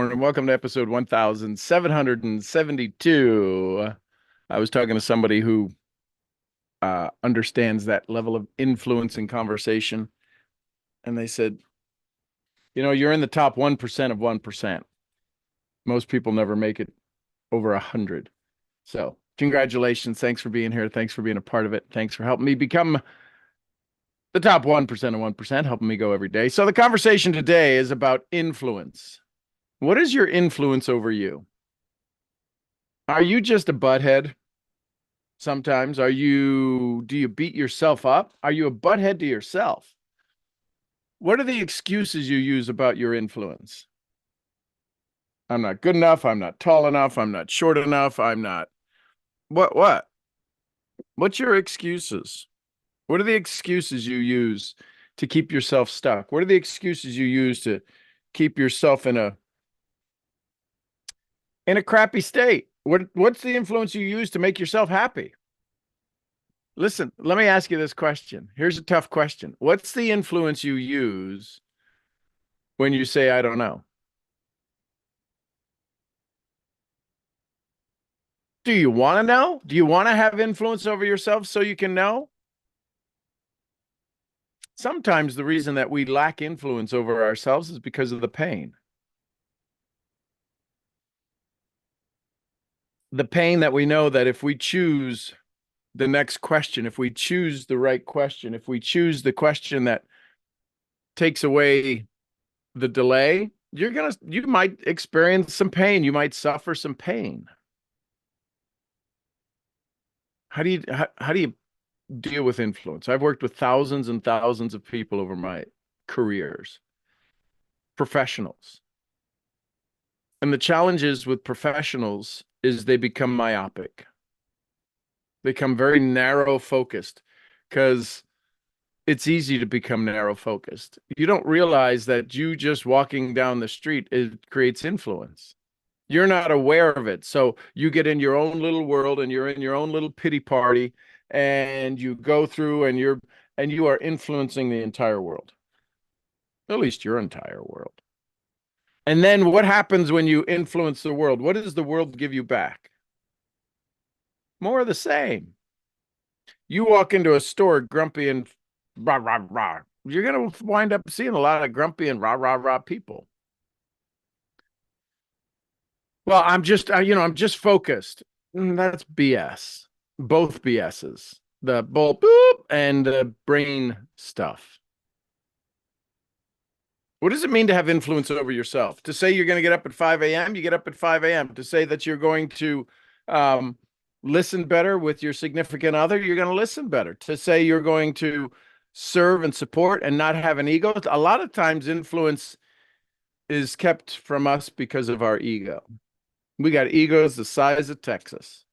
morning. Welcome to episode 1772. I was talking to somebody who understands that level of influence in conversation, and they said, you're in the top 1% of 1%. Most people never make it over 100. So, congratulations. Thanks for being here. Thanks for being a part of it. Thanks for helping me become the top 1% of 1%, helping me go every day. So, the conversation today is about influence. What is your influence over you? Are you just a butthead? Sometimes do you beat yourself up? Are you a butthead to yourself? What are the excuses you use about your influence? I'm not good enough. I'm not tall enough. I'm not short enough. I'm not. What? What's your excuses? What are the excuses you use to keep yourself stuck? What are the excuses you use to keep yourself in a crappy state? What's the influence you use to make yourself happy? Listen, let me ask you this question. Here's a tough question. What's the influence you use when you say, I don't know? Do you want to know? Do you want to have influence over yourself so you can know? Sometimes the reason that we lack influence over ourselves is because of the pain. The pain that we know that if we choose the next question, if we choose the right question, if we choose the question that takes away the delay, you might experience some pain. You might suffer some pain. How do you deal with influence? I've worked with thousands and thousands of people over my careers, professionals. And the challenges with professionals is they become myopic. They become very narrow focused because it's easy to become narrow focused. You don't realize that you just walking down the street, it creates influence. You're not aware of it. So you get in your own little world and you're in your own little pity party and you go through and you are influencing the entire world, at least your entire world. And then what happens when you influence the world? What does the world give you back? More of the same. You walk into a store grumpy and rah, rah, rah. You're going to wind up seeing a lot of grumpy and rah, rah, rah people. Well, I'm just focused. That's BS. Both BSs. The bull boop and the brain stuff. What does it mean to have influence over yourself? To say you're going to get up at 5 a.m., you get up at 5 a.m. To say that you're going to um, listen better with your significant other, you're going to listen better. To say you're going to serve and support and not have an ego. A lot of times influence is kept from us because of our ego. We got egos the size of Texas,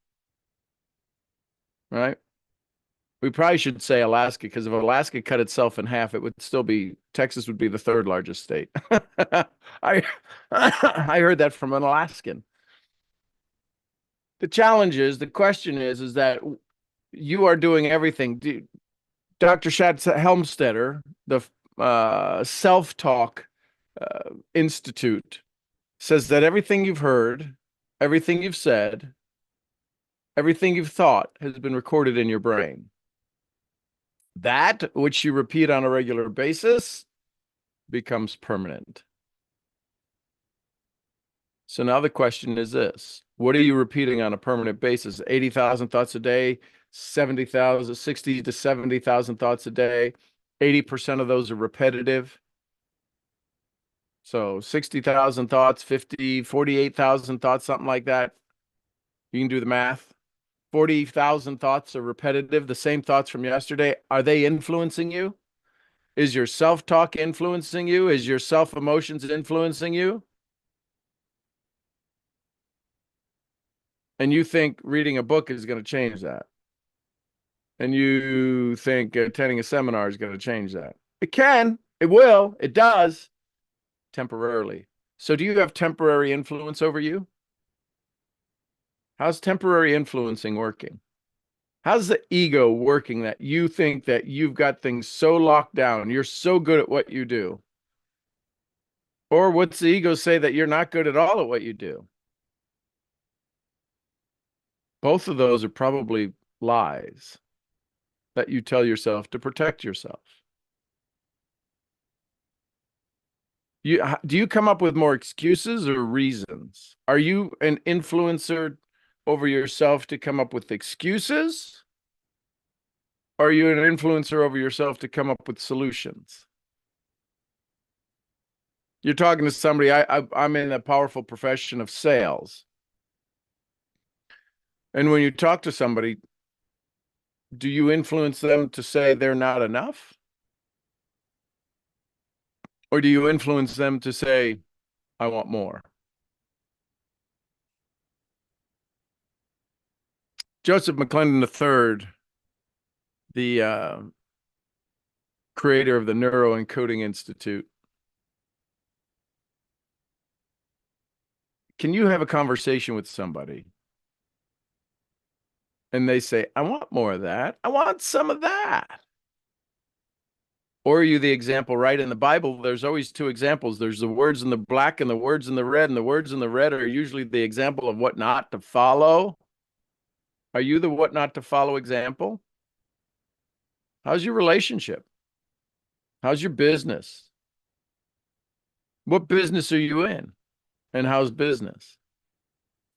right? We probably should say Alaska because if Alaska cut itself in half, it would still be Texas would be the third largest state. I I heard that from an Alaskan. The question is that you are doing everything. Dr. Shad Helmstetter, the Self-Talk Institute, says that everything you've heard, everything you've said, everything you've thought has been recorded in your brain. That which you repeat on a regular basis becomes permanent. So now the question is this: what are you repeating on a permanent basis? 80,000 thoughts a day, 70,000, 60 to 70,000 thoughts a day. 80% of those are repetitive. So 60,000 thoughts, 48,000 thoughts, something like that. You can do the math. 40,000 thoughts are repetitive, the same thoughts from yesterday. Are they influencing you? Is your self-talk influencing you? Is your self-emotions influencing you? And you think reading a book is going to change that. And you think attending a seminar is going to change that. It can, it will, it does temporarily. So do you have temporary influence over you? How's temporary influencing working? How's the ego working that you think that you've got things so locked down? You're so good at what you do Or what's the ego say that you're not good at all at what you do? Both of those are probably lies that you tell yourself to protect yourself. Do you come up with more excuses or reasons? Are you an influencer over yourself to come up with excuses? Or are you an influencer over yourself to come up with solutions? You're talking to somebody. I'm in a powerful profession of sales. And when you talk to somebody, do you influence them to say they're not enough? Or do you influence them to say, I want more? Joseph McClendon III, the creator of the Neuroencoding Institute. Can you have a conversation with somebody and they say, I want more of that. I want some of that. Or are you the example? Right, in the Bible, there's always two examples. There's the words in the black and the words in the red, and the words in the red are usually the example of what not to follow. Are you the what not to follow example? How's your relationship? How's your business? What business are you in? And how's business?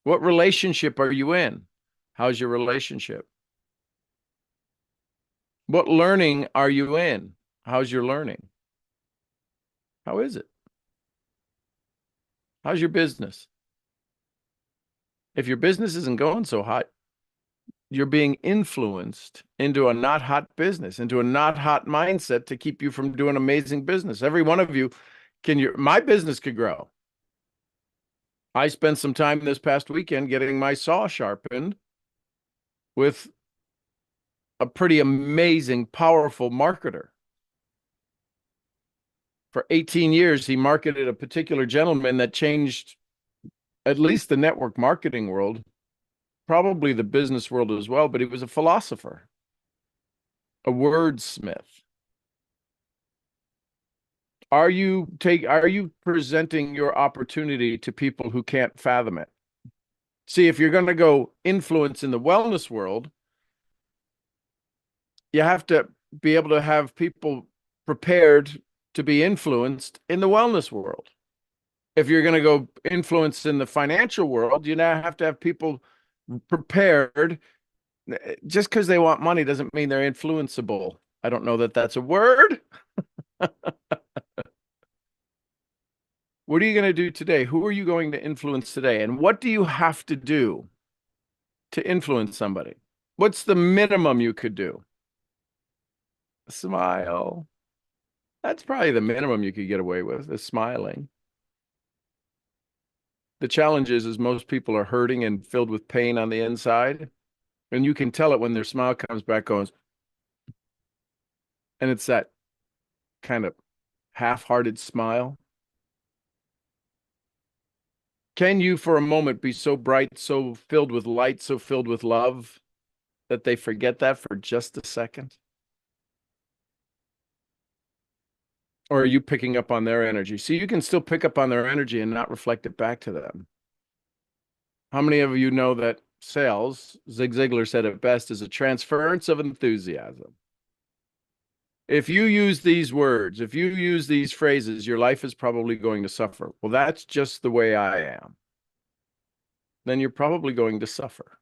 What relationship are you in? How's your relationship? What learning are you in? How's your learning? How is it? How's your business? If your business isn't going so hot, you're being influenced into a not hot business, into a not hot mindset to keep you from doing amazing business. Every one of you my business could grow. I spent some time this past weekend getting my saw sharpened with a pretty amazing, powerful marketer. For 18 years, he marketed a particular gentleman that changed at least the network marketing world, probably the business world as well, but he was a philosopher, a wordsmith. Are you presenting your opportunity to people who can't fathom it? See, if you're going to go influence in the wellness world, you have to be able to have people prepared to be influenced in the wellness world. If you're going to go influence in the financial world, you now have to have people prepared. Just because they want money doesn't mean they're influenceable. I don't know that that's a word. What are you going to do today? Who are you going to influence today? And what do you have to do to influence somebody? What's the minimum you could do? Smile. That's probably the minimum you could get away with, is smiling. The challenge is most people are hurting and filled with pain on the inside. And you can tell it when their smile comes back, goes, and it's that kind of half-hearted smile. Can you, for a moment, be so bright, so filled with light, so filled with love that they forget that for just a second? Or are you picking up on their energy? See, you can still pick up on their energy and not reflect it back to them. How many of you know that sales, Zig Ziglar said it best, is a transference of enthusiasm? If you use these words, if you use these phrases, your life is probably going to suffer. Well, that's just the way I am. Then you're probably going to suffer.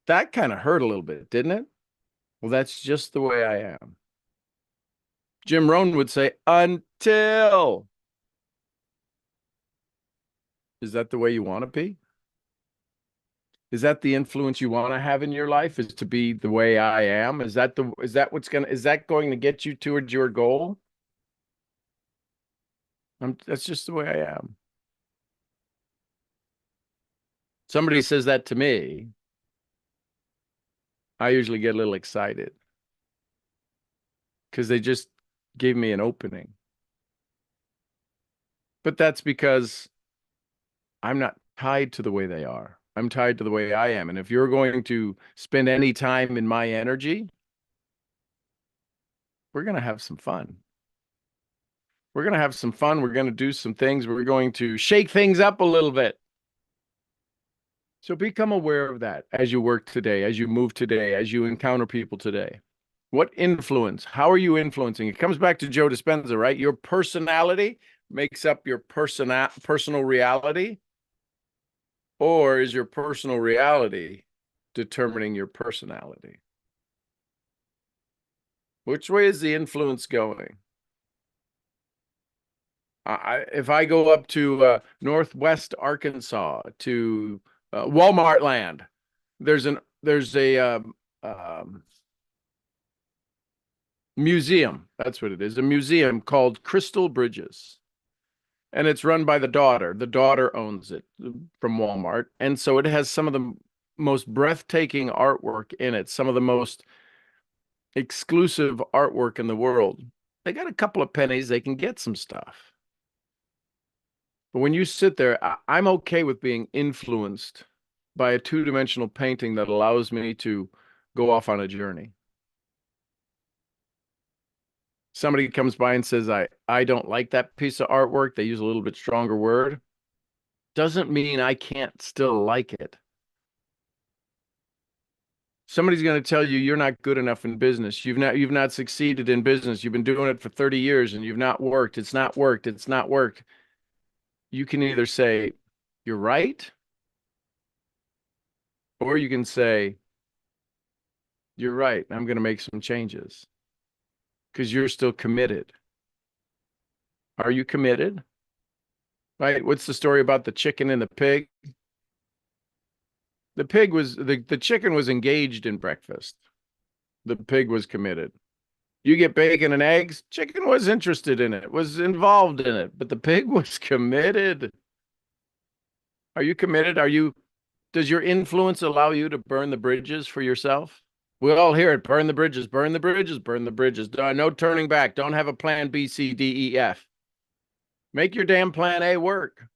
That kind of hurt a little bit, didn't it? Well, that's just the way I am. Jim Rohn would say, until. Is that the way you want to be? Is that the influence you want to have in your life, is to be the way I am? Is that going to get you towards your goal? That's just the way I am. Somebody says that to me, I usually get a little excited because they just gave me an opening. But that's because I'm not tied to the way they are. I'm tied to the way I am. And if you're going to spend any time in my energy, we're going to have some fun. We're going to have some fun. We're going to do some things. We're going to shake things up a little bit. So become aware of that as you work today, as you move today, as you encounter people today. What influence? How are you influencing? It comes back to Joe Dispenza, right? Your personality makes up your personal reality, or is your personal reality determining your personality? Which way is the influence going? If I go up to Northwest Arkansas to Walmart land, there's a museum. That's what it is. A museum called Crystal Bridges. And it's run by the daughter. The daughter owns it from Walmart. And so it has some of the most breathtaking artwork in it, some of the most exclusive artwork in the world. They got a couple of pennies, they can get some stuff. But when you sit there, I'm okay with being influenced by a two-dimensional painting that allows me to go off on a journey. Somebody comes by and says, I don't like that piece of artwork. They use a little bit stronger word. Doesn't mean I can't still like it. Somebody's going to tell you you're not good enough in business. You've not succeeded in business. You've been doing it for 30 years and you've not worked. It's not worked. It's not worked. You can either say, you're right, or you can say, you're right. I'm going to make some changes because you're still committed. Are you committed? Right? What's the story about the chicken and the pig? The chicken was engaged in breakfast. The pig was committed. You get bacon and eggs, chicken was interested in it, was involved in it, but the pig was committed. Are you committed? Does your influence allow you to burn the bridges for yourself? We all hear it, burn the bridges, burn the bridges, burn the bridges. No turning back. Don't have a plan B, C, D, E, F. Make your damn plan A work.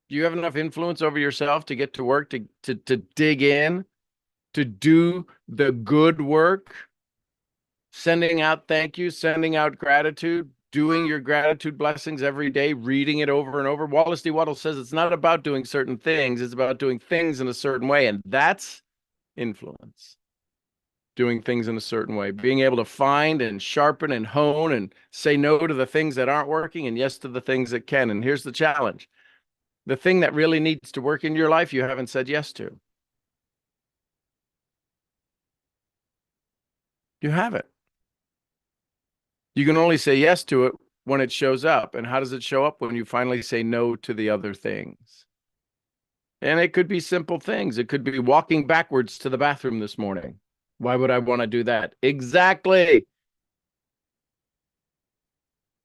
Do you have enough influence over yourself to get to work, to dig in, to do the good work? Sending out thank you, sending out gratitude, doing your gratitude blessings every day, reading it over and over. Wallace D. Waddle says it's not about doing certain things, it's about doing things in a certain way. And that's influence. Doing things in a certain way, being able to find and sharpen and hone and say no to the things that aren't working and yes to the things that can. And here's the challenge. The thing that really needs to work in your life, you haven't said yes to. You haven't. You can only say yes to it when it shows up. And how does it show up? When you finally say no to the other things. And it could be simple things. It could be walking backwards to the bathroom this morning. Why would I want to do that? Exactly.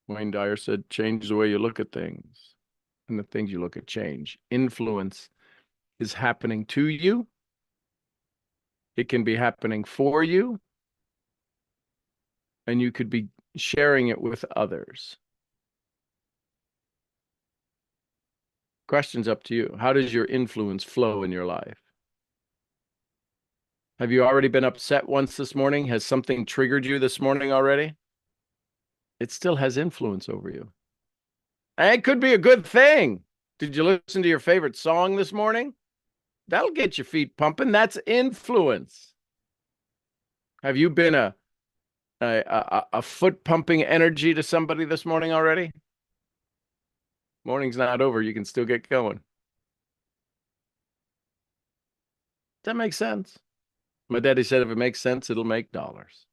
Wayne Dyer said, change the way you look at things. And the things you look at change. Influence is happening to you. It can be happening for you. And you could be sharing it with others. Question's up to you. How does your influence flow in your life? Have you already been upset once this morning? Has something triggered you this morning already? It still has influence over you. And it could be a good thing. Did you listen to your favorite song this morning? That'll get your feet pumping. That's influence. Have you been a foot pumping energy to somebody this morning already? Morning's not over. You can still get going. Does that make sense? My daddy said if it makes sense, it'll make dollars.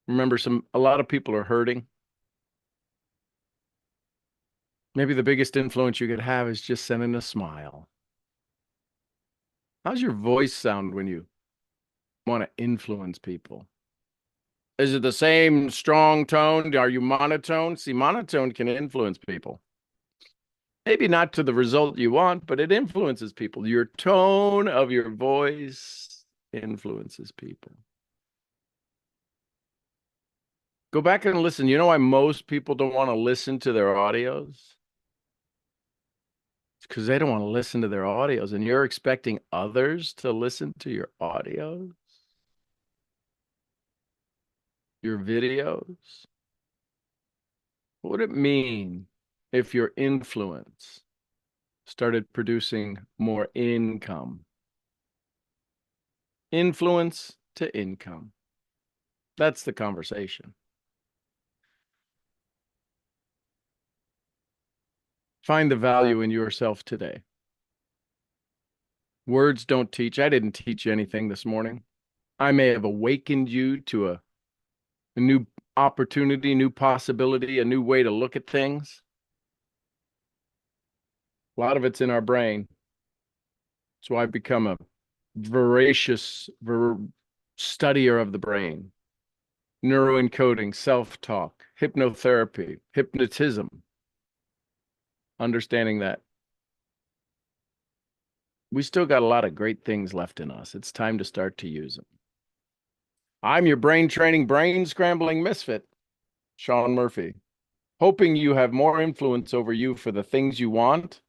Remember, a lot of people are hurting. Maybe the biggest influence you could have is just sending a smile. How's your voice sound when you want to influence people? Is it the same strong tone? Are you monotone? See, monotone can influence people. Maybe not to the result you want, but it influences people. Your tone of your voice influences people. Go back and listen. You know why most people don't want to listen to their audios? It's because they don't want to listen to their audios, and you're expecting others to listen to your audios. your videos? What would it mean if your influence started producing more income? Influence to income. That's the conversation. Find the value in yourself today. Words don't teach. I didn't teach you anything this morning. I may have awakened you to a new opportunity, new possibility, a new way to look at things. A lot of it's in our brain. So I've become a voracious studier of the brain, neuroencoding, self-talk, hypnotherapy, hypnotism, understanding that we still got a lot of great things left in us. It's time to start to use them. I'm your brain training, brain scrambling misfit, Sean Murphy, hoping you have more influence over you for the things you want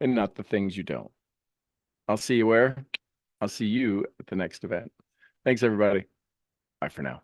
and not the things you don't. I'll see you where? I'll see you at the next event. Thanks, everybody. Bye for now.